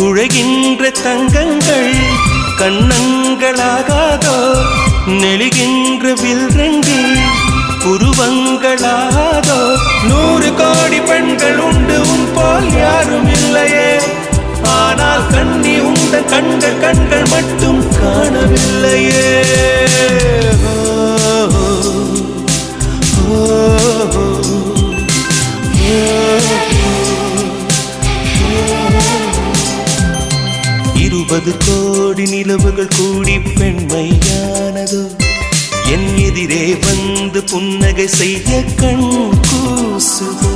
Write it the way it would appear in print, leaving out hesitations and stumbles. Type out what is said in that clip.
குழைகின்ற தங்கங்கள் கண்ணங்களாகாதோ நெளிகின்ற வில்ரங்கில் புருவங்களாதோ 100 கோடி பெண்கள் உண்டு உன் போல் யாரும் இல்லையே ஆனால் கண்ணி உண்ட கண்கள் மட்டும் காணவில்லையே இருபது கோடி நிலவுகள் கூடி பெண்மையானதோ என் எதிரே வந்து புன்னகை செய்ய கண் கூசுதோ